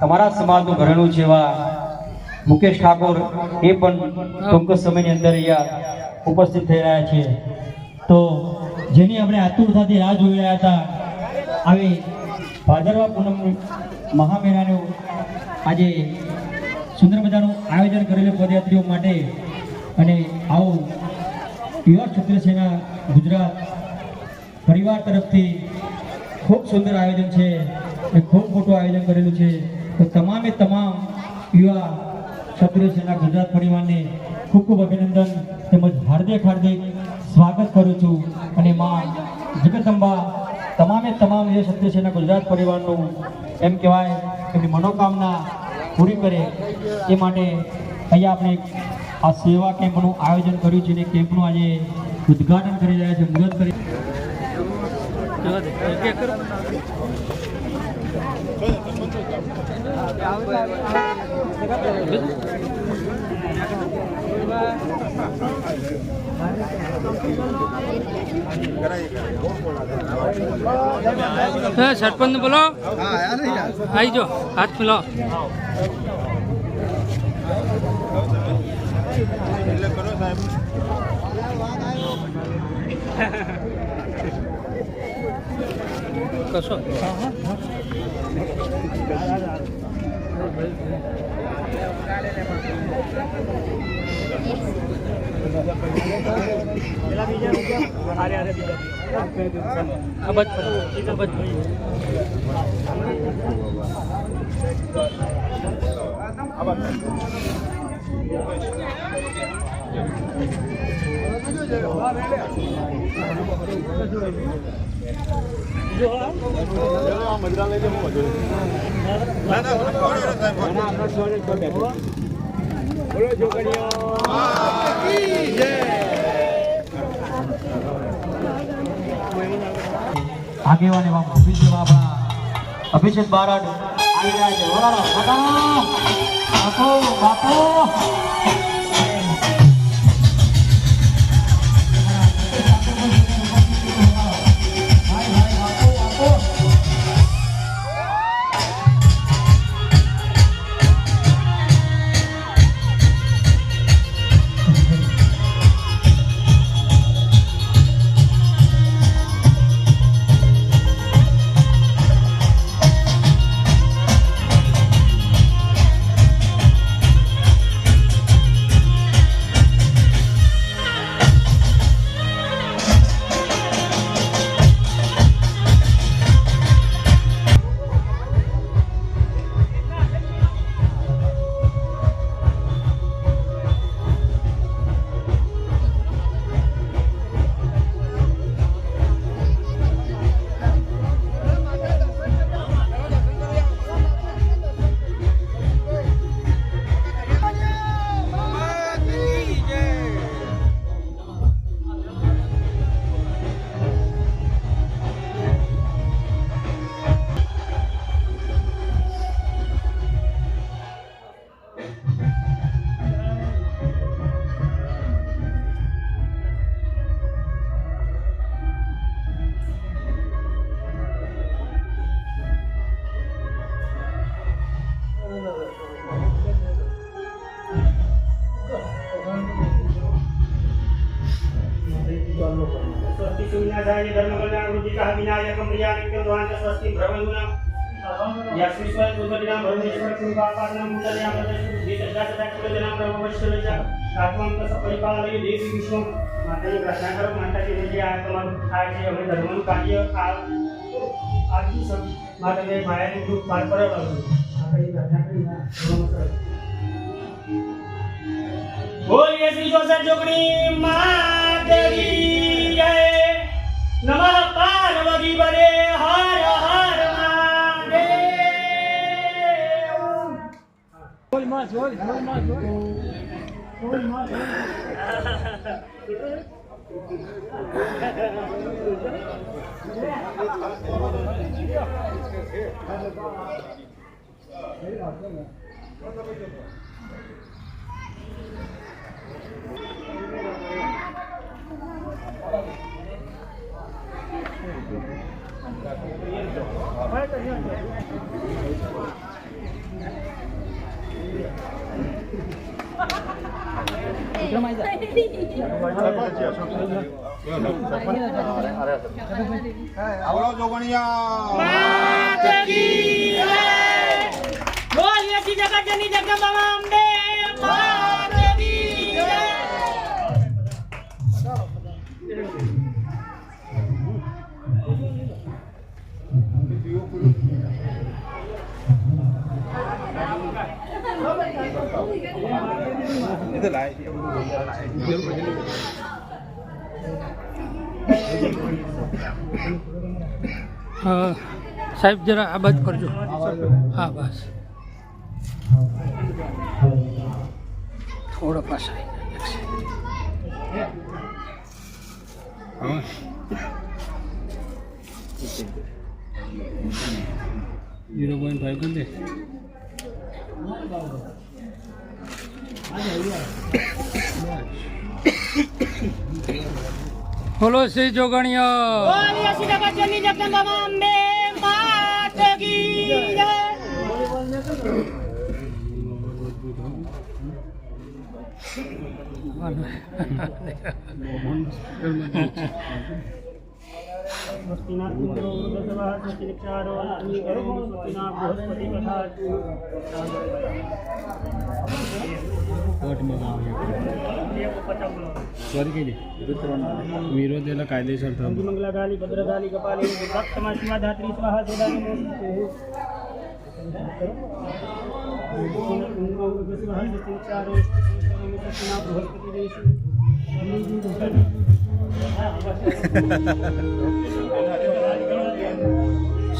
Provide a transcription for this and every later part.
તમારા સમાજનું ઘરેણું છે એવા મુકેશ ઠાકોર એ પણ ટૂંક સમયની અંદર અહીંયા ઉપસ્થિત થઈ રહ્યા છે. તો જેની આપણે આતુરતાથી રાહ જોઈ રહ્યા હતા, આવી ભાદરવા પૂનમ મહામેળાનું આજે સુંદર મજાનું આયોજન કરેલું પદયાત્રીઓ માટે. અને આવું યુવા ક્ષત્રિય સેના ગુજરાત પરિવાર તરફથી ખૂબ સુંદર આયોજન છે અને ખૂબ મોટું આયોજન કરેલું છે. તો તમામે તમામ યુવા ક્ષત્રિય સેના ગુજરાત પરિવારને ખૂબ ખૂબ અભિનંદન તેમજ હાર્દિક હાર્દિક સ્વાગત કરું છું. અને માં જગદંબા તમામે તમામ યુવા ક્ષત્રિય સેના ગુજરાત પરિવારનું એમ કહેવાય એમની મનોકામના પૂરી કરે એ માટે અહીંયા આપણે આ સેવા કેમ્પનું આયોજન કર્યું છે અને કેમ્પનું આજે ઉદ્ઘાટન કરી રહ્યા છે, મુહૂર્ત કરી. સરપંચ બોલો, આવી જો હાથ મિલો. કશો આગેવાન એવા અભિષેક બારડ આવી રહ્યા છે. બાપુ બાપુ विनायकं प्रियानित्यं द्वांच स्वस्ति भ्रमणुना यस्मिस्वय दुर्गदिनां भरमेश्वर कृपापादनं मुदयां प्रदर्शनं ब्रह्मवश्यलजा आत्मं परिपालय देवी विष्णु माताजी प्रार्थना करो माताजी જે આ તમારું થાય છે અમે ધર્મનું કાર્ય આખી સબ માતાને માયાની ગ્રુપ પાર કરાવવાનું માતાજી પ્રાર્થના કરી બોલીએ શ્રી જોસર જોગણી માતરી જય નમઃ પાર્વતી પદે હર હર મહાદેવ. બોલ માં બોલ માં બોલ માં Thank you. આવડો જોગણિયા બોલીએ શ્રી જગતજનની જગદંબા અંબે માત કી જય. સાહેબ જરા આ બાજુ કરજો. હા બસ થોડો પાછા બોલો શ્રી જોગણિયા બોલીએ શ્રી જગતજનની જગદંબા અંબે માત કી જય. વિરોધ કાયદેસર થયું. મંગલાગાલી ભદ્રગાલી કપાલી ભક્તમાં શિવા ધાત્રી સ્વાહા સોદાની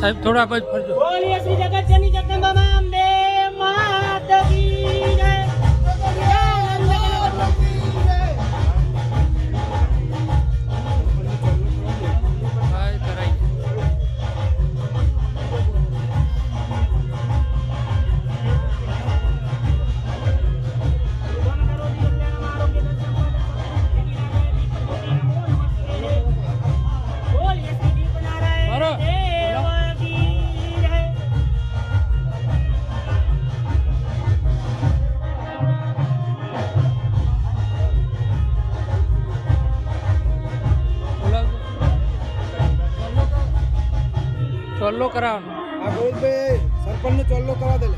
સાહેબ થોડા બાજુ ફરજો. બોલીએ શ્રી જગતજનની જગદંબા અંબે માત કી જય. ચોલ્લો કરાવવાનો. આ ગોવિંદભાઈ સરપંચને ચોલ્લો કરવા દે.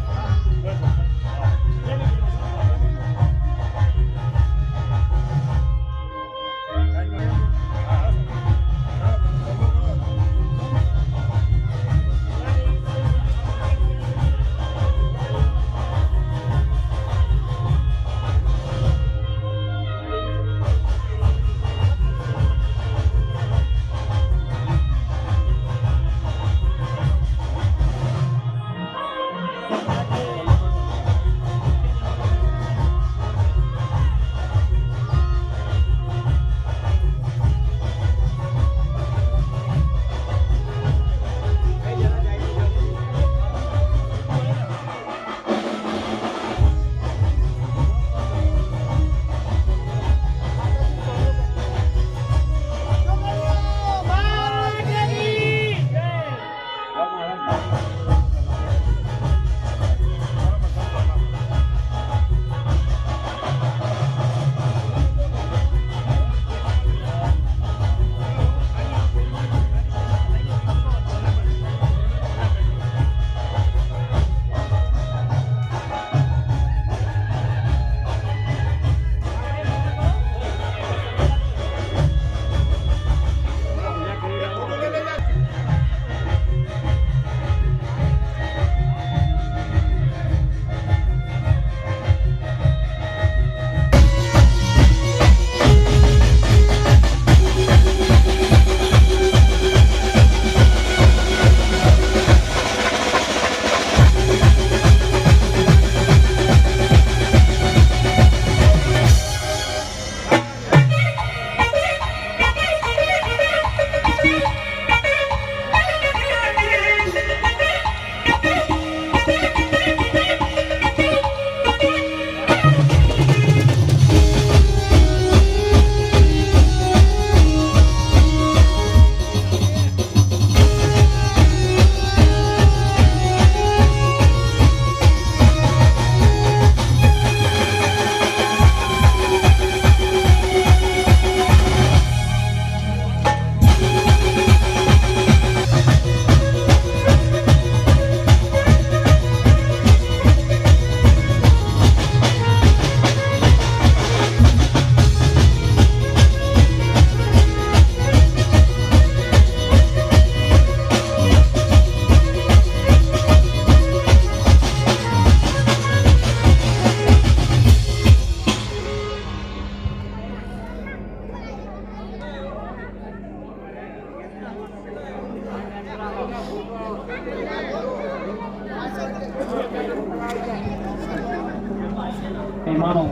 મહેમાનો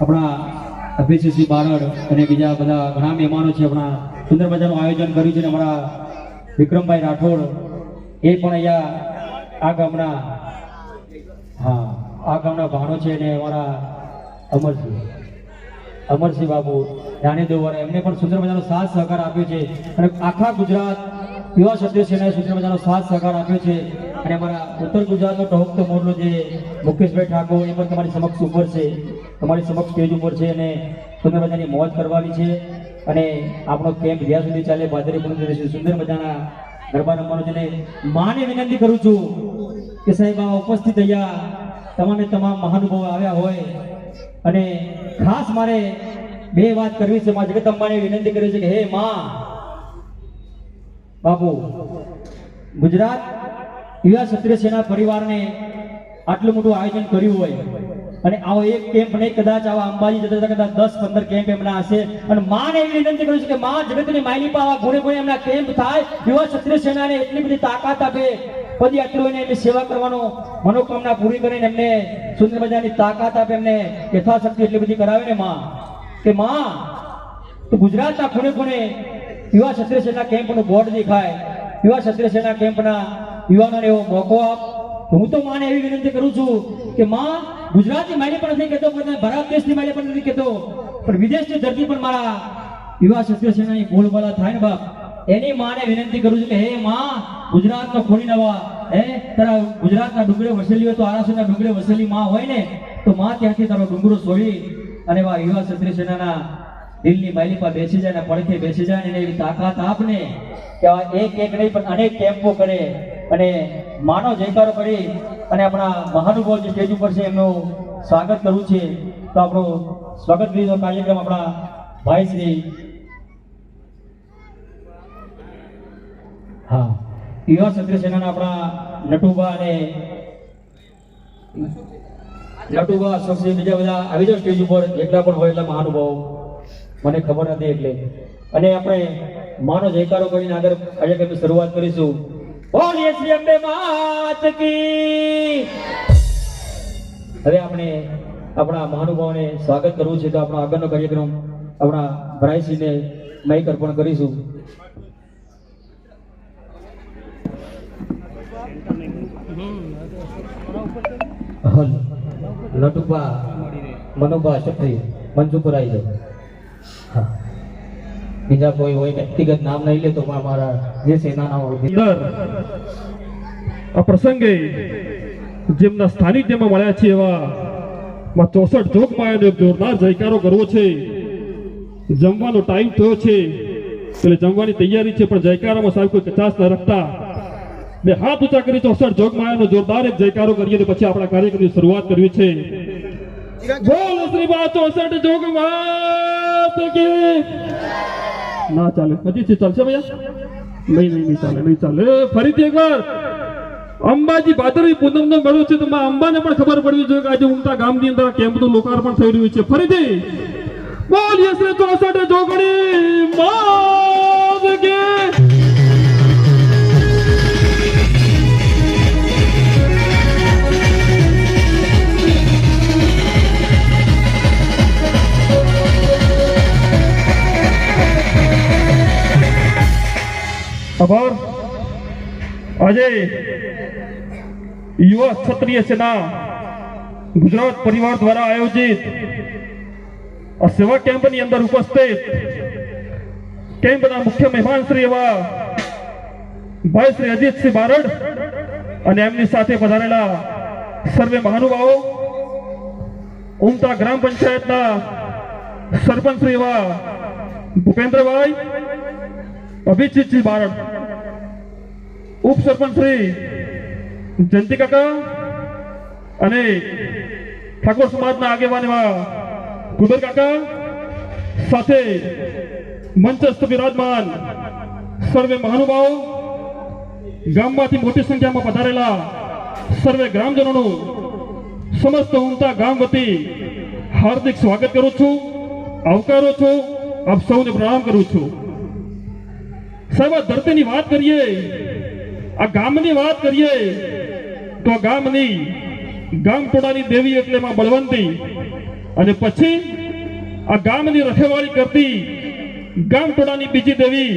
આપણા અભિષેકસિંહ બારડ અને બીજા બધા ઘણા મહેમાનો છે આપણા સુંદર મજાનું આયોજન કર્યું છે અને અમારા વિક્રમભાઈ રાઠોડ એ પણ અહીંયા આ ગામના ભાણો છે અને અમારા અમરસિંહ બાબુ જાણીદોવાળા એમને પણ સુંદર મજાનો સાથ સહકાર આપ્યો છે અને આખા ગુજરાત યુવા ક્ષત્રિય સેનાએ સુંદર મજાનો સાથ સહકાર આપ્યો છે અને અમારા ઉત્તર ગુજરાતનો ટહોકતો મોરલો જે મુકેશભાઈ ઠાકોર એ પણ તમારી સમક્ષ ઉપર છે, તમારી સમક્ષ સ્ટેજ ઉપર છે અને સુંદર મજાની મોજ કરવાની છે અને આપણો કેમ્પ જ્યાં સુધી ચાલે ભાદરવી પૂનમ દિવસે સુંદર મજાના ગરબા રમવાનો છે. અને માને વિનંતી કરું છું કે સાહેબ આ ઉપસ્થિત અહીંયા તમામ મહાનુભાવો આવ્યા હોય અને ખાસ મારે બે વાત કરવી છે. માં જગદંબાને વિનંતી કરી છે કે હે માં બાપુ, ગુજરાત યુવા ક્ષત્રિય સેના પરિવારને આટલું મોટું આયોજન કર્યું હોય અને આવો એક કેમ્પ નહીં, કદાચ આવા અંબાજી જતા કદાચ 10-15 કેમ્પ એમના હશે અને માને એવી વિનંતી કરું છું કે માં જગતની માયલી પર આવા ગુણે ગુણે એમના કેમ્પ થાય, યુવા ક્ષત્રિય સેનાને એટલી બધી તાકાત આપે, પદયાત્રીઓને એમની સેવા કરવાનો મનોકામના પૂરી કરીને એમને સુંદર મજાની તાકાત આપે, એમને યથાશક્તિ એટલી બધી કરાવે ને માં કે માં તો ગુજરાતના ખૂણે ખૂણે યુવા ક્ષત્રિય સેના કેમ્પનું બોર્ડ દેખાય, યુવા ક્ષત્રિય સેના કેમ્પના યુવાનોને એવો મોકો આપ. હું તો માને એવી વિનંતી કરું છું કે માં ગુજરાતની માયલી પણ નથી કહેતો, ભારત દેશની માયલી પણ નથી કહેતો, પણ વિદેશની ધરતી પણ મારા યુવા ક્ષત્રિય સેનાની બોલબાલા થાય ને બાપ, એની માને વિનંતી કરું છું કે હે માં ગુજરાતનો ખોડી નવા તારા ગુજરાતના ડુંગરે વસેલી હોય તો આરાસુરના ડુંગરે વસેલી માં હોય ને તો માં ત્યાંથી તારો ડુંગરો છોડી અને યુવા ક્ષત્રિય સેનાના દિલની માયલી પર બેસી જાય ને પડખે બેસી જાય ને એવી તાકાત આપને કે એક નહીં પણ અનેક કેમ્પો કરે અને માનો જયકારો કરી અને આપણા મહાનુભાવ જે સ્ટેજ ઉપર છે એમનું સ્વાગત કરવું છે. તો આપણો સ્વાગત વિધિનો કાર્યક્રમ આપણા ભાઈ શ્રી યુવા ક્ષત્રિય સેનાના આપણા નટુબા અને અશોકસિંહ બીજા બધા આવી જાવ સ્ટેજ ઉપર, એટલા પણ હોય એટલા મહાનુભાવો મને ખબર નથી એટલે. અને આપણે માનો જયકારો કરીને આગળ કાર્યક્રમની શરૂઆત કરીશું. બોલીએ શ્રી અંબે માત કી. હવે આપણે આપણા મહાનુભાવોને સ્વાગત કરવું છે તો આપણો આગળનો કાર્યક્રમ આપણા ભરાઈસિંહને માઈક અર્પણ કરીશું. નટુબા મનોબા ક્ષત્રિય મંચ ઉપર આવી જાઓ. બીજા કોઈ હોય વ્યક્તિગત નામ નહીં લે તો મારા જે સેનાના આ પ્રસંગે જેમના સ્થાનિકમાં મળ્યા છે એવા 64 જોગમાં એક જોરદાર જયકારો કરવો છે. જમવાનો ટાઈમ થયો છે એટલે જમવાની તૈયારી છે, પણ જયકારામાં સાહેબ કોઈ કચાશ ન રાખતા બે હાથ ઊંચા કરી 64 જોગમાયાનો જોરદાર એક જયકારો કરીએ પછી આપણા કાર્યક્રમની શરૂઆત કરવી છે. બોલ શ્રી 64 જોગમાયા કી. ના ચાલે, હજી ચાલશે ભૈયા? નહીં ચાલે. ફરીથી એકવાર અંબાજી ભાદરવી પૂનમનો મેળો છે તો માં અંબાને પણ ખબર પડવી જોઈએ કે આજે ઉમટા ગામની અંદર કેમ્પનું લોકાર્પણ થઈ રહ્યું છે. ફરીથી બોલીએ શ્રી 64 જોગણી માત કી. આભાર. આજે યુવા ક્ષત્રિય સેના ગુજરાત પરિવાર દ્વારા આયોજિત આ સેવા કેમ્પની અંદર ઉપસ્થિત કેમ્પના મુખ્ય મહેમાન શ્રી એવા ભાઈ શ્રી અજીતસિંહ બારડ અને એમની સાથે પધારેલા સર્વે મહાનુભાવો, ઉમટા ગ્રામ પંચાયતના સરપંચ શ્રી એવા ભૂપેન્દ્રભાઈ, અભિજીતસિંહ બારડ, ઉપસરપંચ શ્રી જયંતિ કાકા અને ઠાકોર સમાજના આગેવાન એવા કુદર કાકા, સાથે મંચસ્થ બિરાજમાન સર્વે મહાનુભાવો, ગામમાંથી મોટી સંખ્યામાં પધારેલા સર્વે ગ્રામજનોનું સમસ્ત ઉમટા ગામ વતી હાર્દિક સ્વાગત કરું છું, આવકારું છું, આપ સૌને પ્રણામ કરું છું. સાહેબ, આ ધરતીની વાત કરીએ, આ ગામની વાત કરીએ તો આ ગામની ગામટોળાની દેવી એટલે માં બળવંતી અને પછી આ ગામની રખેવાળી કરતી ગામ ટોળાની બીજી દેવી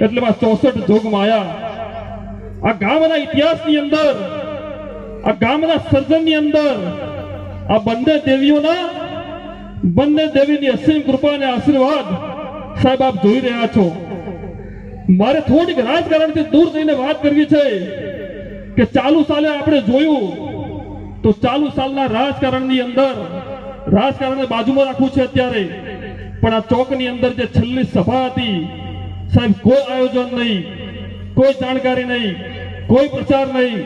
એટલે 64 જોગમાયા આ ગામના ઇતિહાસની અંદર આ ગામના સર્જનની અંદર આ બંને દેવીની અસીમ કૃપા અને આશીર્વાદ સાહેબ આપ જોઈ રહ્યા છો. મારે થોડીક રાજકારણથી દૂર જઈને વાત કરવી છે કે ચાલુ સાલે આપણે જોયું તો ચાલુ સાલના રાજકારણની અંદર રાજકારણને બાજુમાં રાખવું છે અત્યારે, પણ આ ચોકની અંદર જે છેલ્લી સભા હતી સાહેબ કોઈ આયોજન નહીં, કોઈ જાણકારી નહીં, કોઈ પ્રચાર નહીં,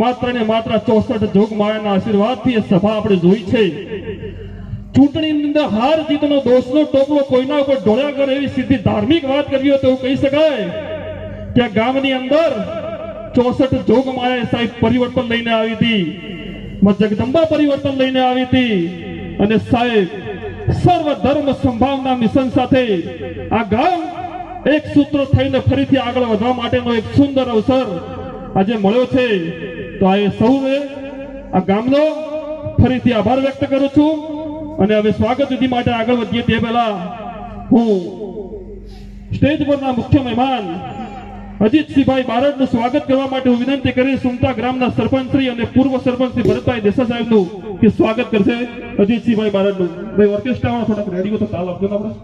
માત્ર ને માત્ર 64 જોગમાયાના આશીર્વાદથી એ સભા આપણે જોઈ છે. ચૂંટણીની અંદર હાર જીતનો દોષનો ટોપલો કોઈના ઉપર ઢોળ્યા કરે એવી સીધી ધાર્મિક વાત કરવી હોય તો એવું કહી શકાય કે આ ગામની અંદર 64 જોગમાયા સાહેબ પરિવર્તન લઈને આવી હતી, જગદંબા પરિવર્તન લઈને આવી હતી. અને સાહેબ સર્વ ધર્મ સંભાવના મિશન સાથે આ ગામ એક સૂત્ર થઈને ફરીથી આગળ વધવા માટેનો એક સુંદર અવસર આજે મળ્યો છે. તો આ સૌએ આ ગામનો ફરીથી આભાર વ્યક્ત કરું છું. અને હવે સ્વાગત વિધિ માટે આગળ વધીએ તે પહેલા હું સ્ટેજ પરના મુખ્ય મહેમાન અજીતસિંહભાઈ બારડનું સ્વાગત કરવા માટે હું વિનંતી કરીશ. સુમતા ગ્રામના સરપંચ શ્રી અને પૂર્વ સરપંચ શ્રી ભરતભાઈ દેસાઈ સાહેબનું કે સ્વાગત કરશે અજીતસિંહભાઈ બારડનું. ભાઈ ઓર્કેસ્ટ્રાવાળા થોડાક રેડી હો તો તાલ આપજો ને આપણે.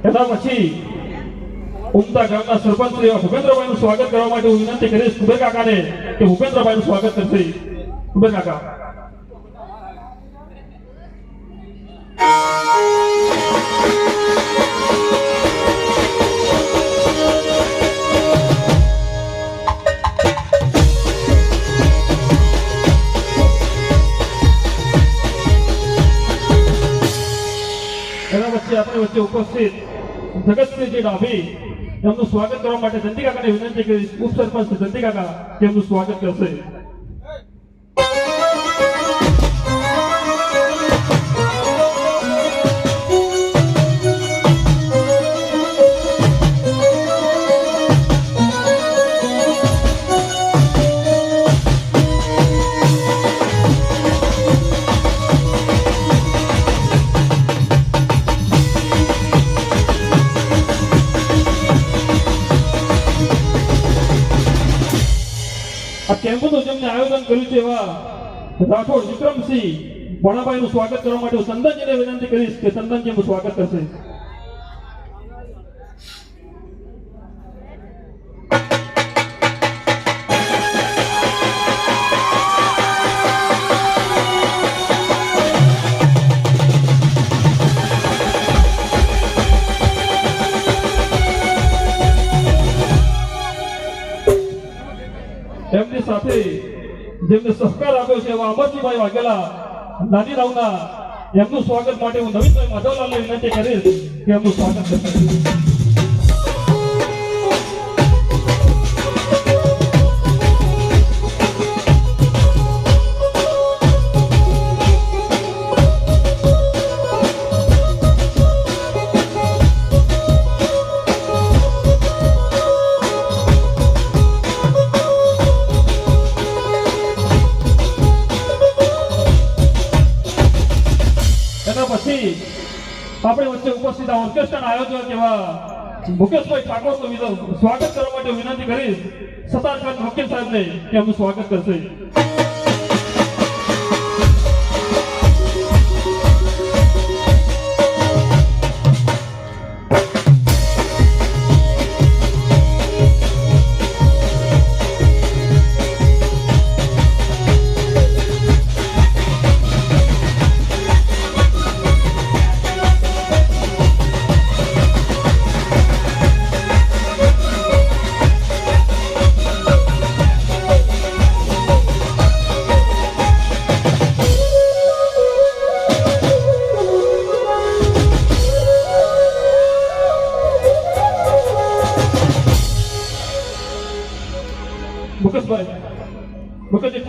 એના પછી ઉમતા ગામના સરપંચ શ્રી ભૂપેન્દ્રભાઈનું સ્વાગત કરવા માટે હું વિનંતી કરીશ કુબેર કાકાને કે ભૂપેન્દ્રભાઈનું સ્વાગત કરશે. કુબેર કાકા. એના પછી આપણી વચ્ચે ઉપસ્થિત જગતસિંહજી ડાભી એમનું સ્વાગત કરવા માટે જંતી કાકાને વિનંતી કરીશ. ઉપસરપંચ જંતી કાકા તેમનું સ્વાગત કરશે. આ કેમ્પનું જેમને આયોજન કર્યું છે એવા રાઠોડ વિક્રમસિંહ ભણાભાઈનું સ્વાગત કરવા માટે હું ચંદનજીને વિનંતી કરીશ કે ચંદનજી એમનું સ્વાગત કરશે. એમની સાથે જેમને સહકાર આપ્યો છે એવા અમરજીભાઈ વાઘેલા નાની રાવના એમનું સ્વાગત માટે હું નવીનભાઈ માધવલાલને વિનંતી કરીશ કે એમનું સ્વાગત કરશે. આપણી વચ્ચે ઉપસ્થિત ઓર્કેસ્ટ્રાના આયોજક એવા મુકેશભાઈ ઠાકોરનું સ્વાગત કરવા માટે વિનંતી કરીશ સતારખાન વકીલ સાહેબને કે એમનું સ્વાગત કરશે.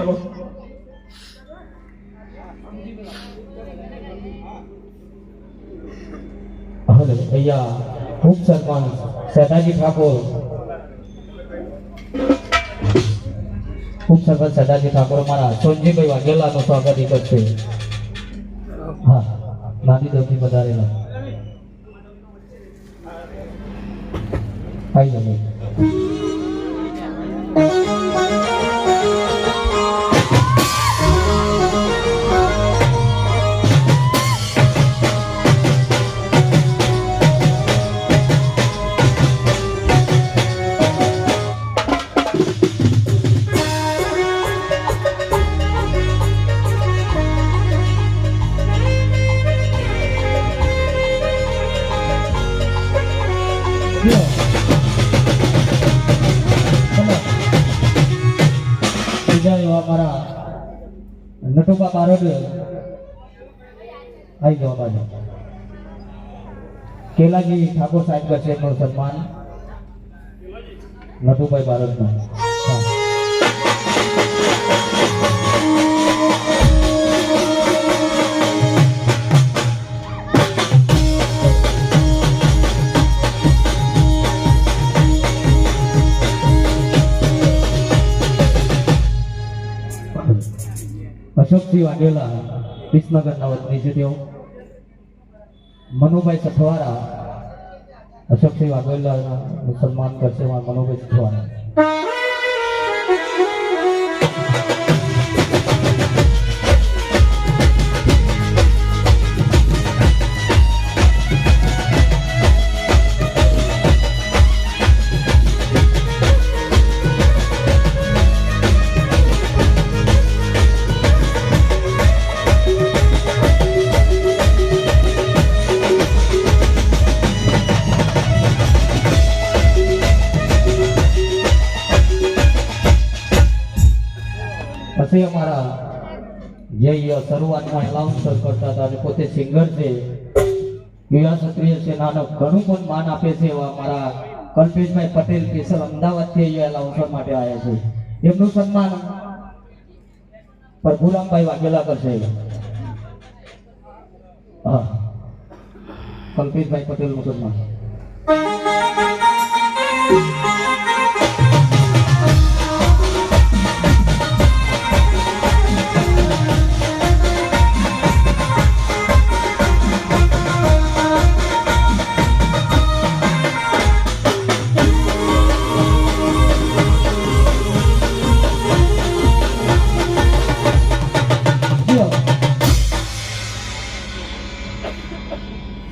ઠાકોર હવે અહીંયા ખૂબ સરપંચ સદાજી ઠાકોર ખૂબ સરપંચ સદાજી ઠાકોર અમારા સોનજીભાઈ વાઘેલાનું સ્વાગત કરશે. હા, નાની દોથી વધારેલા આવી જાવ. અમારા નટુબા બારોડ આવી જવા બાજુ કેલાજી ઠાકોર સાહેબ કરશે એમનું સન્માન નટુભાઈ બારોડનું. અશોકસિંહ વાઘેલા વિસનગરના વતની છે તેઓ. મનુભાઈ સથવારા અશોકસિંહ વાઘેલાના સન્માન કરશે મનુભાઈ સથવારા. પછી અમારા જે શરૂઆતમાં એલાઉન્સર કરતા હતા અને પોતે સિંગર છે, યુવા ક્ષત્રિય સેનાનો ઘણું પણ માન આપે છે એવા અમારા કલ્પેશભાઈ પટેલ સ્પેશિયલ અમદાવાદથી અહીંયા એલાઉન્સર માટે આવ્યા છે. એમનું સન્માન પ્રભુરામભાઈ વાઘેલા કરશે. હા, કલ્પેશભાઈ પટેલનું સન્માન.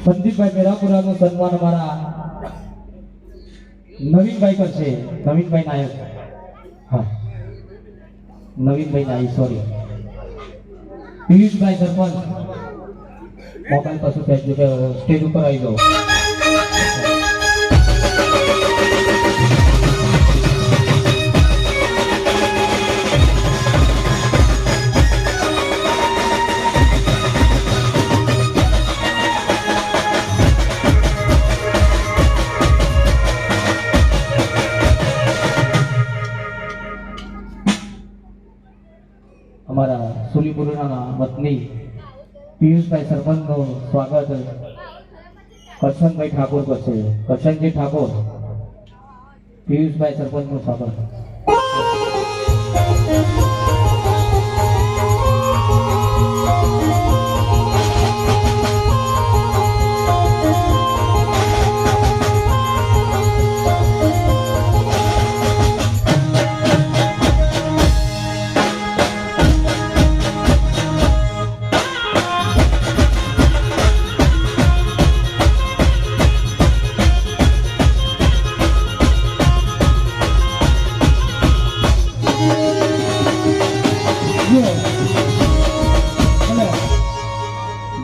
સંદીપભાઈ મેરાપુરાનું સન્માન અમારા નવીનભાઈ કરશે. નવીનભાઈ નાયક. હા, નવીનભાઈ નાયક, સોરી. પિયુષભાઈ સરપંચ મોબાઈલ પાછું સ્ટેજ ઉપર આવી જાઓ. અમારા સુલીપુરના વતની પિયુષભાઈ સરપંચનું સ્વાગત કરશનભાઈ ઠાકોર કરશે. કરશનજી ઠાકોર, પિયુષભાઈ સરપંચનું સ્વાગત.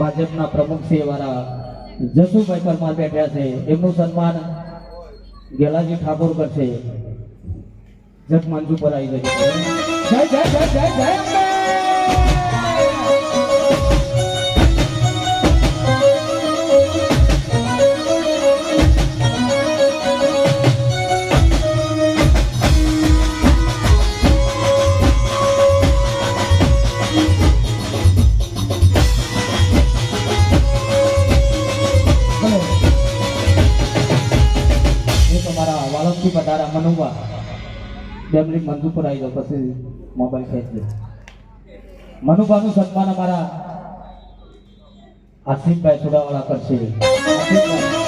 ભાજપના પ્રમુખ છે એવા જસુભાઈ પરમાર બેઠા છે, એમનું સન્માન ગેલાજી ઠાકોર કરશે. જગ માંજુ પર આવી જશે. જય જય જય જય જય મનુભા 2 મિનિટ મંચ ઉપર આવી જાઓ પછી મોબાઈલ ખેંચજો. મનુભાનું સન્માન અમારા આસિફભાઈ સુડાવાળા કરશે. આસિફભાઈ.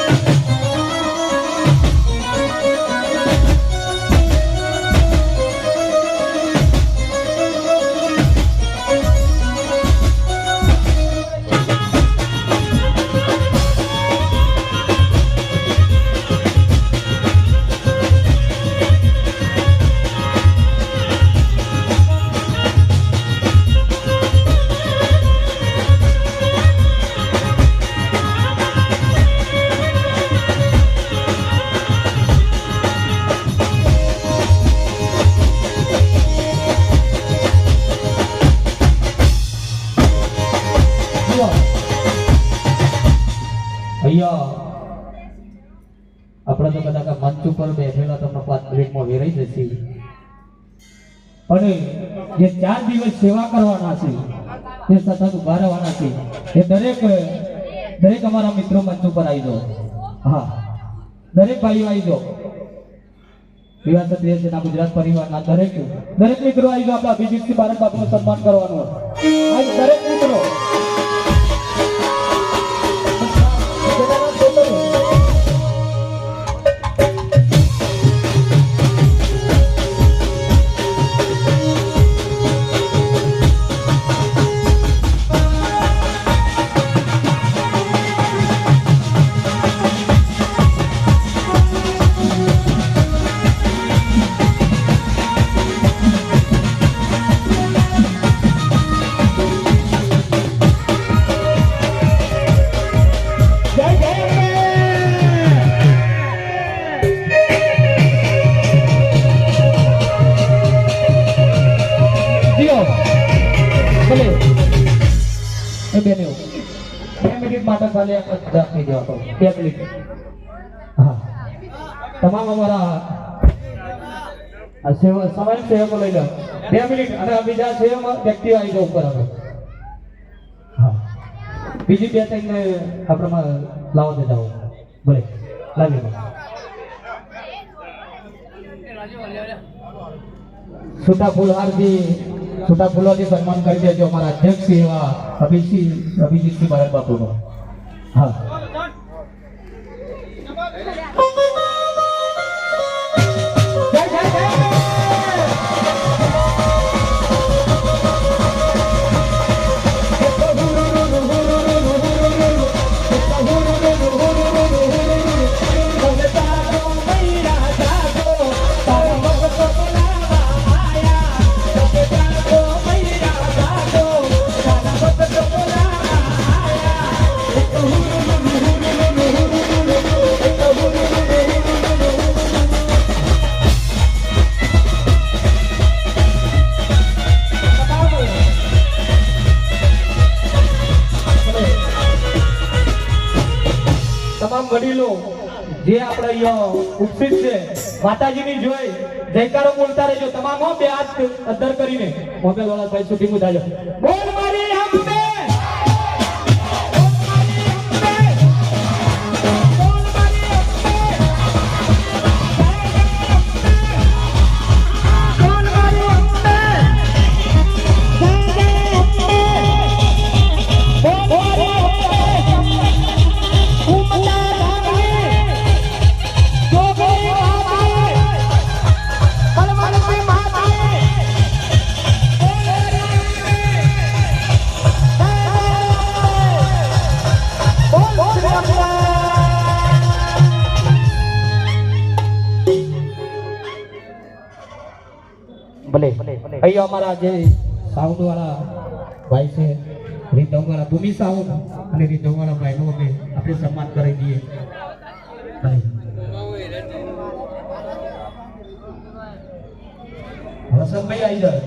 અહીંયા આપણે તો કદાચ આ મંચ ઉપર બેઠેલા તમને 5 મિનિટમાં વેરાઈ જશે, અને જે 4 દિવસ સેવા કરવાના છે તે સતત ઉભા રહેવાના છે એ દરેક અમારા મિત્રો મંચ ઉપર આવી જાઓ. હા, દરેક ભાઈઓ આવી જાઓ. વિવાહ ક્ષત્રિય સેના ગુજરાત પરિવારના દરેક મિત્રો આવી જાઓ. આપણા અભિજીતસિંહ બારડ બાપુનું સન્માન કરવાનું આ દરેક મિત્રો. તમામ અમારા સમાજ સેવકો લઈ લો 2 મિનિટ, અને બીજા સેવક વ્યક્તિઓ આવી જાવ ઉપર હવે. હા, બીજી 2-3 ને આપણે લાવો દે જાઓ. ભલે લાવી છૂટા ફૂલોથી સન્માન કરી દેજો અમારા અધ્યક્ષ એવા અભિજીતસિંહ બારડ બાપુનો. હા, વડીલો જે આપણે અહીંયા ઉપસ્થિત છે માતાજીની જોઈ જયકારો બોલતા રહેજો. તમામ 2 હાથ અદ્ધર કરીને મોબાઈલ વાળા ભાઈ સુધી મુદાજો. બોલ મારી અંબે, ભલે અહીંયા અમારા જે સાઉન્ડ વાળા ભાઈ છે રીધમ વાળા ભૂમિ સાઉન્ડ અને રીધમ વાળા ભાઈનો અમે આપણે સન્માન કરી દઈએ. વસંતભાઈ આવી જાય.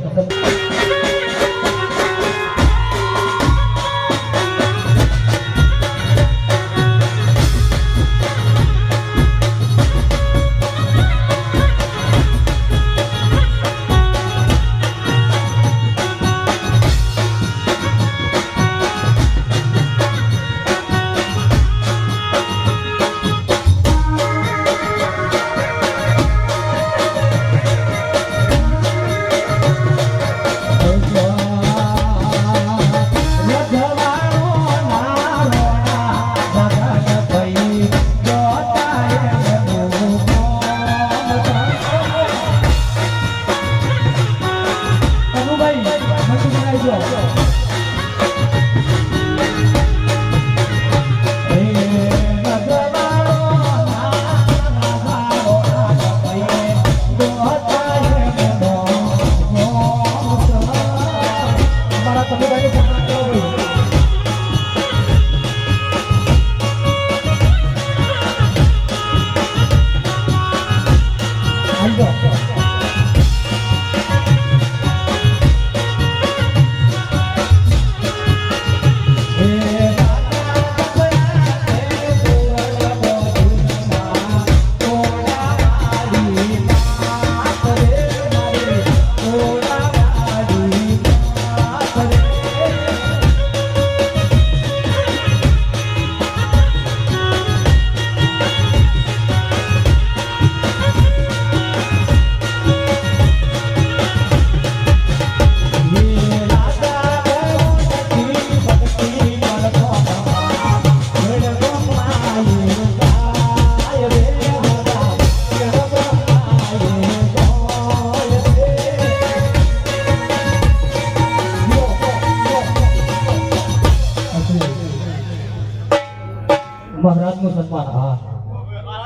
મહારાજનું સન્માન. હા,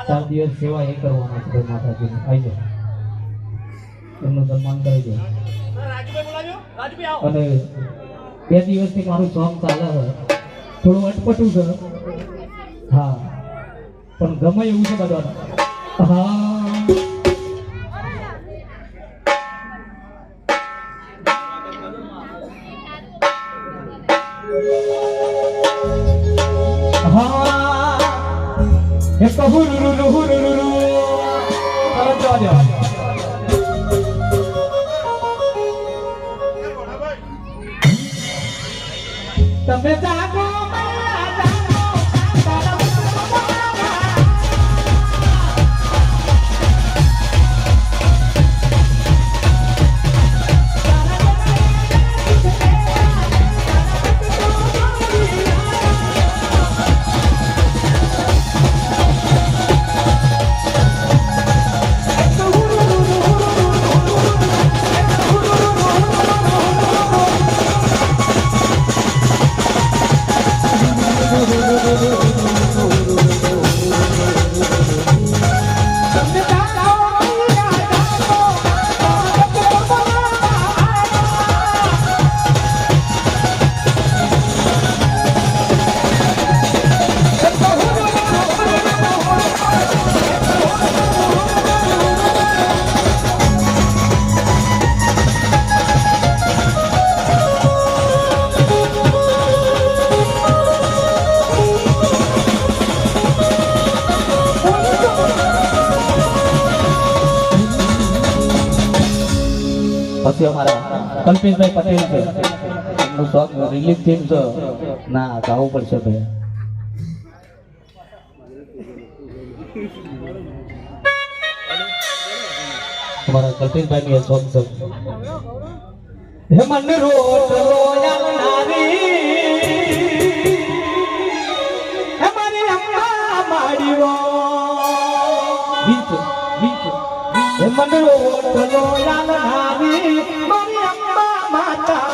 4 દિવસ સેવા એ કરવાના છે માતાજીની. આવી જાઓ, એમનું સન્માન કરી દો. અને 2 દિવસથી મારું સોંગ ચાલે છે, થોડું અટપટું છે. હા, પણ ગમે એવું છે બધાને. હા, એક હુરુરુરુ હુરુરુરુ. ચાલો જવા દો. તમે જાગો પછી અમારા કલ્પેશભાઈ પટેલ છે, એમનું સોંગ રિલીઝ થયું છે. ના, ગાવું પડશે ભાઈ. અમારા કલ્પેશભાઈ નું સોંગ છે. હે મન રોટલો યાલનારી, હે મારી અમ્મા માડીઓ. ગીત ગીત. હે મન રોટલો યાલનારી, મારી અમ્મા માતા.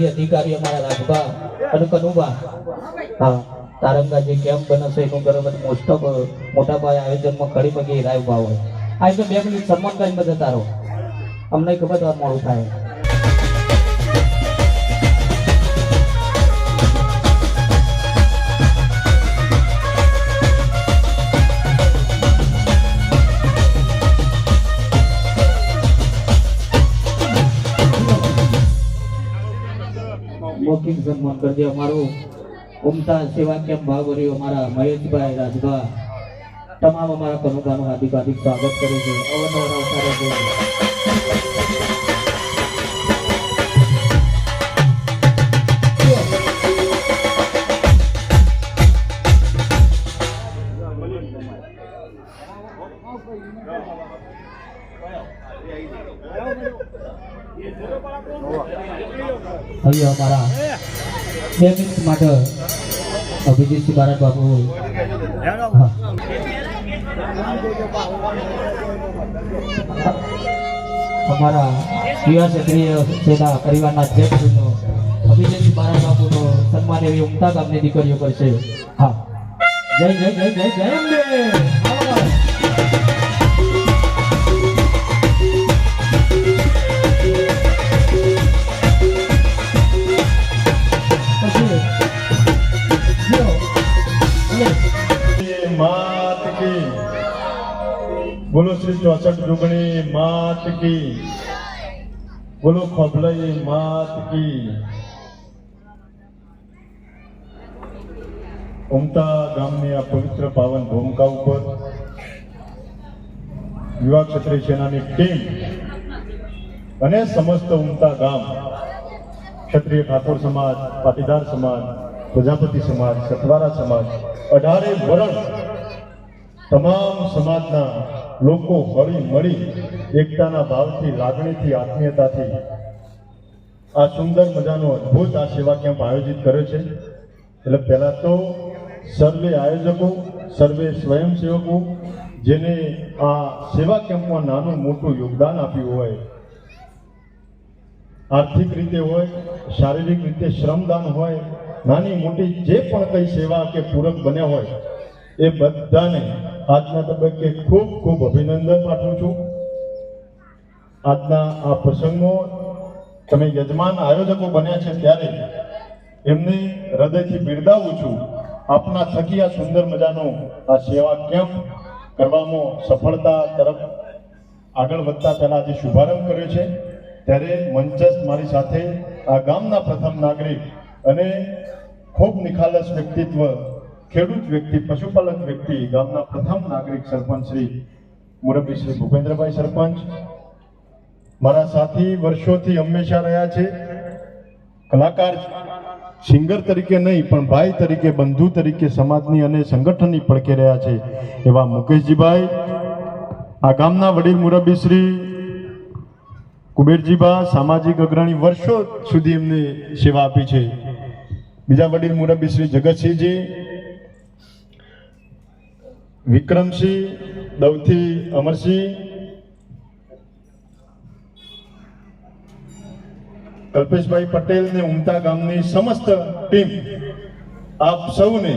અધિકારી અમારા રાજભા અને કનુભા, હા, તારંગા જે કેમ્પ બને છે એનું ઘરે બધું મોટા પાયે આયોજનમાં ખડી પગી રાય ભાવ હોય. આ તો 2 મિનિટ સન્માન કરીને બધા તારો, અમને ખબર તો મોડું થાય. મૌખિક સન્માન કરજે. અમારું ઉમતા સેવા કેમ્પ ભાગવરીઓ અમારા મહેશભાઈ રાજભા તમામ અમારા કનુભાનું હાર્દિક હાર્દિક સ્વાગત કરે છે. અવનવર અવસરે છે. હવે અમારા 2 મિનિટ માટે અભિજીતસિંહ બારડ બાપુ અમારા યુવા ક્ષત્રિય સેના પરિવારના અધ્યક્ષનો અભિજીતસિંહ બારડ બાપુનો સન્માન એવી ઉમતા ગામની દીકરીઓ કરશે. હા, જય જય જય જય જય અંબે. मात की बोलो श्री 64 जुगनी मात की बोलो खोबलई मात की. उमता गामनी आ पवित्र पावन भूमिका ઉપર યુવા ક્ષત્રિય સેનાની ટીમ અને સમસ્ત ઉમતા ગામ ક્ષત્રિય ઠાકોર સમાજ, પાટીદાર સમાજ, પ્રજાપતિ સમાજ, સતવારા સમાજ 18 વરણ તમામ સમાજના લોકો હળી મળી એકતાના ભાવથી, લાગણીથી, આત્મીયતાથી આ સુંદર મજાનો અદ્ભુત આ સેવા કેમ્પ આયોજિત કર્યો છે. એટલે પહેલા તો સર્વે આયોજકો, સર્વે સ્વયંસેવકો જેને આ સેવા કેમ્પમાં નાનું મોટું યોગદાન આપ્યું હોય, આર્થિક રીતે હોય, શારીરિક રીતે શ્રમદાન હોય, નાની મોટી જે પણ કઈ સેવા કે પૂરક બન્યા હોય એ બધાને આજના તબક્કે ખૂબ ખૂબ અભિનંદન પાઠવું છું. આજના આ પ્રસંગમાં તમે યજમાન આયોજકો બન્યા છે ત્યારે એમને હૃદયથી બિરદાવું છું. આપના થકી આ સુંદર મજાનો આ સેવા કેમ્પ કરવામાં સફળતા તરફ આગળ વધતા પહેલા જે શુભારંભ કર્યો છે ત્યારે મંચસ્થ મારી સાથે આ ગામના પ્રથમ નાગરિક અને ખૂબ નિખાલસ વ્યક્તિત્વ, ખેડૂત વ્યક્તિ, પશુપાલક વ્યક્તિ, ગામના પ્રથમ નાગરિક સરપંચ શ્રી મુરબ્બી શ્રી ભૂપેન્દ્રભાઈ સરપંચ મારા સાથી વર્ષોથી હંમેશા રહ્યા છે. કલાકાર સિંગર તરીકે નહીં પણ ભાઈ તરીકે, બંધુ તરીકે સમાજની અને સંગઠનની પડકે રહ્યા છે એવા મુકેશજીભાઈ, આ ગામના વડીલ મુરબ્બી શ્રી કુબેરજીબા સામાજિક અગ્રણી વર્ષો સુધી એમને સેવા આપી છે. બીજા વડીલ મુરબ્બી શ્રી જગતસિંહજી, વિક્રમસિંહ, દવથી અમરસિંહ, કલ્પેશભાઈ પટેલ ને ઉમતા ગામની સમસ્ત ટીમ, આપ સૌને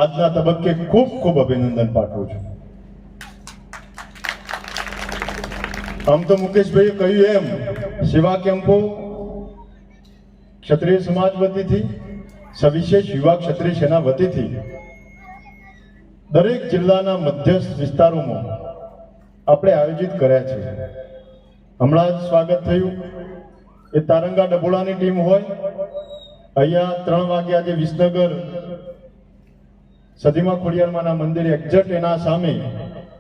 આજના તબક્કે ખૂબ ખૂબ અભિનંદન પાઠવું છું. આમ તો મુકેશભાઈએ કહ્યું એમ સેવા કેમ્પો ક્ષત્રિય સમાજ વતીથી, સવિશેષ યુવા ક્ષત્રિય સેના વતીથી દરેક જિલ્લાના મધ્યસ્થ વિસ્તારોમાં આપણે આયોજિત કર્યા છે. હમણાં જ સ્વાગત થયું એ તારંગા ડબોળાની ટીમ હોય, અહીંયા 3 વાગે આજે વિસનગર સદીમા ખોડિયારમાંના મંદિરે એક્ઝેક્ટ એના સામે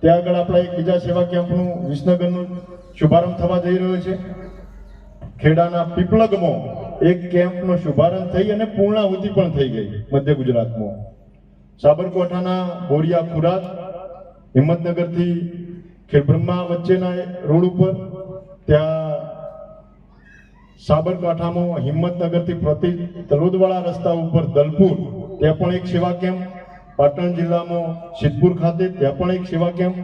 ત્યાં આગળ આપણા એક બીજા સેવા કેમ્પનું વિસનગરનું શુભારંભ થવા જઈ રહ્યો છે. ખેડાના પીપલગમાં એક કેમ્પનો શુભારંભ થઈ અને પૂર્ણાહુતિ પણ થઈ ગઈ મધ્ય ગુજરાતમાં. સાબરકાંઠાના બોરિયા ખુરાદ, હિંમતનગરથી ખેડબ્રહ્મા વચ્ચેના રોડ ઉપર, ત્યાં સાબરકાંઠામાં હિંમતનગરથી પ્રતિ તલોદવાળા રસ્તા ઉપર દલપુર, ત્યાં પણ એક સેવા કેમ્પ, પાટણ જિલ્લામાં સિદ્ધપુર ખાતે ત્યાં પણ એક સેવા કેમ્પ,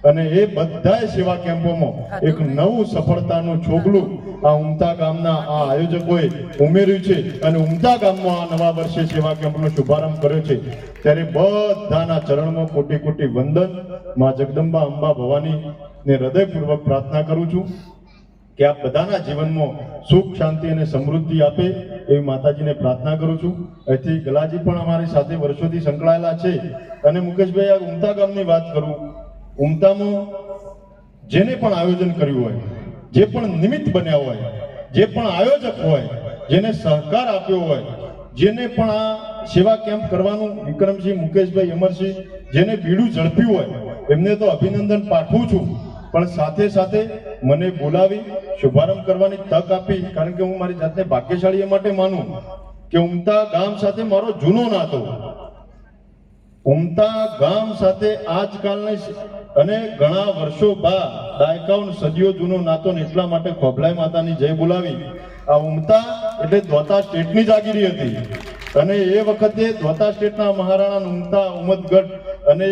અને એ બધા સેવા કેમ્પોમાં એક નવું સફળતાનું છોગલું આ ઉમતા ગામના આ આયોજકોએ ઉમેર્યું છે અને ઉમતા ગામમાં આ નવા વર્ષે સેવા કેમ્પનો શુભારંભ કર્યો છે. ત્યારે બધાના ચરણમાં કોટી કોટી વંદન. માં જગદંબા અંબા ભવાની ને હૃદયપૂર્વક પ્રાર્થના કરું છું કે આપ બધાના જીવનમાં સુખ, શાંતિ અને સમૃદ્ધિ આપે એવી માતાજીને પ્રાર્થના કરું છું. અહીંથી ગલાજી પણ અમારી સાથે વર્ષોથી સંકળાયેલા છે. અને મુકેશભાઈ, આ ઉમતા ગામની વાત કરું, ઉમતામાં જેને પણ આયોજન કર્યું હોય, જે પણ નિમિત્ત બન્યા હોય, જે પણ આયોજક હોય, જેને સહકાર આપ્યો હોય, જેને પણ આ સેવા કેમ્પ કરવાનું વિક્રમસિંહ, મુકેશભાઈ, અમરસિંહ જેને બીડું ઝડપ્યું હોય એમને તો અભિનંદન પાઠવું છું, પણ સાથે સાથે મને બોલાવી શુભારંભ કરવાની તક આપી, કારણ કે હું મારી જાતને ભાગ્યશાળી એ માટે માનું કે ઉમતા ગામ સાથે મારો જૂનો નાતો, ઉમતા ગામ સાથે આજકાલની અને ઘણા વર્ષો બાદ દાયકાઓ સદીઓ જૂનો નાતો ને એટલા માટે ખોભલાઈ માતાની જય બોલાવી. આ ઉમતા એટલે દ્વાતા સ્ટેટની જાગીરી હતી અને એ વખતે દ્વાતા સ્ટેટના મહારાણા ઉમતા ઉમદગઢ અને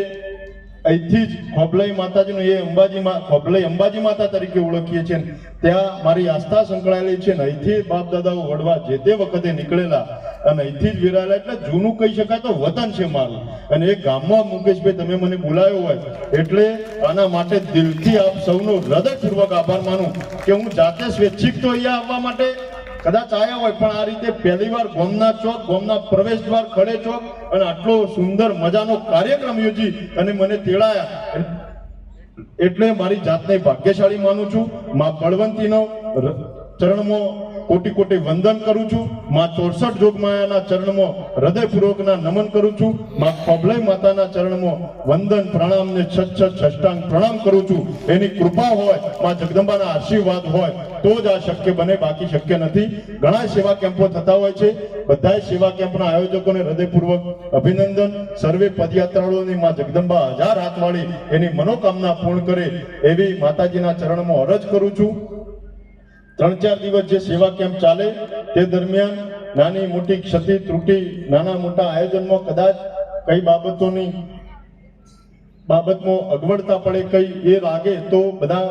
અહીંથી જ ખોભલાઈ માતાજીનું એ ખોભલાઈ અંબાજી માતા તરીકે ઓળખીએ છીએ. ત્યાં મારી આસ્થા સંકળાયેલી છે ને અહીંથી બાપ દાદાઓ વડવા જે તે વખતે નીકળેલા અને અહીંથી જ વિરાયેલા, એટલે જૂનું કહી શકાય તો વતન છે મારું. અને એ ગામમાં મુકેશભાઈ તમે મને બોલાયો હોય એટલે આના માટે દિલથી આપ સૌનો હૃદયપૂર્વક આભાર માનું કે હું જાતે સ્વૈચ્છિક તો અહીંયા આવવા માટે કદાચ આવ્યા હોય, પણ આ રીતે પહેલી વાર ગોમના ચોક, ગોમના પ્રવેશ દ્વાર ખડે ચોક અને આટલો સુંદર મજાનો કાર્યક્રમ યોજી અને મને તેડાયા, એટલે મારી જાતને ભાગ્યશાળી માનું છું. માં બળવંતીનો ચરણમાં કોટી કોટી વંદન કરું છું. માં 64 જોગમાયાના ચરણમાં હૃદયપૂર્વકના નમન કરું છું. માં ખોભલાઈ માતાના ચરણમાં વંદન પ્રણામ ને છષ્ટાંગ પ્રણામ કરું છું. એની કૃપા હોય, માં જગદંબાના આશીર્વાદ હોય તો જ આ શક્ય બને, બાકી શક્ય નથી. ઘણા સેવા કેમ્પો થતા હોય છે, બધા સેવા કેમ્પના આયોજકોને હૃદયપૂર્વક અભિનંદન. સર્વે પદયાત્રાળુઓની માં જગદંબા 1000 હાથવાળી એની મનોકામના પૂર્ણ કરે એવી માતાજીના ચરણમાં અરજ કરું છું. 3-4 દિવસ જે સેવા કેમ્પ ચાલે તે દરમિયાન નાની મોટી ક્ષતિ ત્રુટી, નાના મોટા આયોજનમાં કદાચ કઈ બાબતમાં અગવડતા પડે, કઈ એ લાગે તો બધા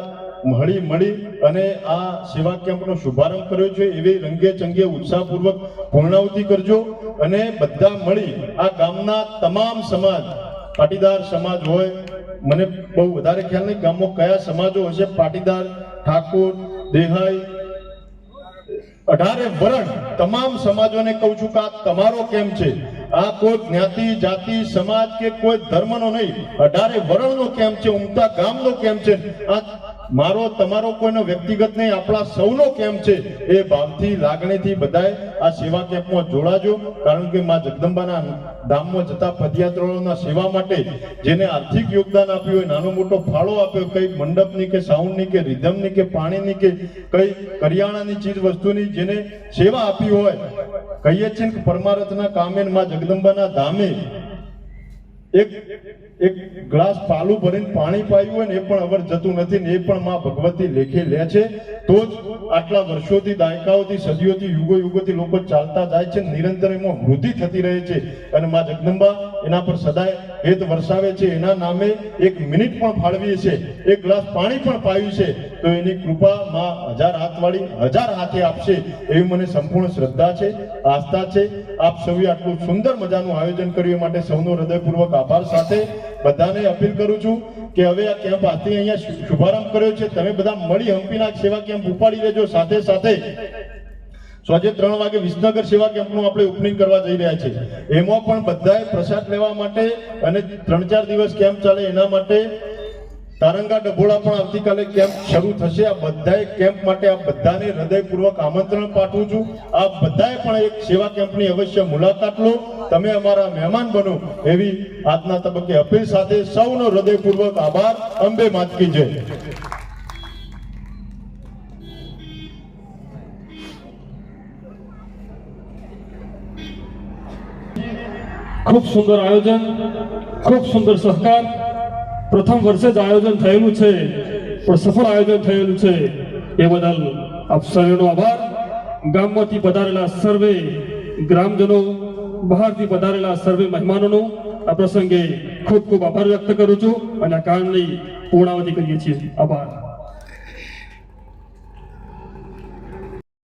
મળી અને આ સેવા કેમ્પનો શુભારંભ કર્યો છે. એવી રંગે ચંગે ઉત્સાહપૂર્વક પૂર્ણાહુતિ કરજો અને બધા મળી આ ગામના તમામ સમાજ, પાટીદાર સમાજ હોય, મને બહુ વધારે ખ્યાલ નહીં ગામમાં કયા સમાજો હશે, પાટીદાર, ઠાકોર, દેહાઈ, 18 વર્ણ તમામ સમાજોને કહું છું કે આ તમારો કેમ્પ છે. આ કોઈ જ્ઞાતિ, જાતિ, સમાજ કે કોઈ ધર્મનો નહીં, 18 વર્ણનો કેમ્પ છે, ઉમતા ગામનો કેમ્પ છે. આ મારો તમારો કોઈનો વ્યક્તિગત નહીં, આપણા સૌનો કેમ્પ છે. એ ભાવથી, લાગણીથી બધાએ આ સેવા કેમ્પમાં જોડાજો, કારણ કે માં જગદંબાના ધામમાં જતા પદયાત્રાળુઓના સેવા માટે જેને આર્થિક યોગદાન આપ્યું હોય, નાનો મોટો ફાળો આપ્યો, કઈ મંડપની કે સાઉન્ડની કે રિધમની કે પાણીની કે કઈ કરિયાણાની ચીજ વસ્તુની જેને સેવા આપી હોય, કહીએ છીએ કે પરમારથના કામે માં જગદંબાના ધામે એક ગ્લાસ પાલું ભરીને પાણી પાયું હોય ને એ પણ અવર જતું નથી ને એ પણ માં ભગવતી લેખે લે છે. તો જ આટલા વર્ષોથી, દાયકાઓથી, સદીઓથી, યુગોથી લોકો ચાલતા જાય છે, નિરંતર એમાં વૃદ્ધિ થતી રહે છે અને માં જગદંબા એના પર સદાય હેત વરસાવે છે. એના નામે 1 મિનિટ પણ ફાળવીએ છે, 1 ગ્લાસ પાણી પણ પાયું છે તો એની કૃપા માં 1000 હાથવાળી 1000 હાથે આપશે એવી મને સંપૂર્ણ શ્રદ્ધા છે, આસ્થા છે. આપ સૌએ આટલું સુંદર મજાનું આયોજન કર્યું એ માટે સૌનો હૃદયપૂર્વક આભાર સાથે બધાને અપીલ કરું છું કે હવે આ કેમ્પ આજથી અહીંયા શુભારંભ કર્યો છે, તમે બધા મળી હમ્પીના સેવા કેમ્પ ઉપાડી લેજો. સાથે સાથે સાંજે 3 વાગે વિસનગર સેવા કેમ્પનું આપણે ઓપનિંગ કરવા જઈ રહ્યા છીએ. એમાં પણ બધાએ પ્રસાદ લેવા માટે અને 3-4 દિવસ કેમ્પ ચાલે એના માટે તારંગા ડભોળા પણ આવતીકાલે કેમ્પ શરૂ થશે. આ બધાએ કેમ્પ માટે આ બધાને હૃદયપૂર્વક આમંત્રણ પાઠવું છું. આ બધાએ પણ એક સેવા કેમ્પની અવશ્ય મુલાકાત લો, તમે અમારા મહેમાન બનો એવી આજના તબક્કે અપીલ સાથે સૌનો હૃદયપૂર્વક આભાર. અંબે માત કી જય. ખૂબ સુંદર આયોજન, ખૂબ સુંદર સહકાર. પ્રથમ વર્ષે જ આયોજન થયેલું છે પણ સફળ આયોજન થયેલું છે એ બદલ આપ સૌનો આભાર. ગામમાંથી પધારેલા સર્વે ગ્રામજનો, બહારથી પધારેલા સર્વે મહેમાનોનો આ પ્રસંગે ખૂબ ખૂબ આભાર વ્યક્ત કરું છું અને આ કામની પૂર્ણાવતિ કરીએ છીએ. આભાર.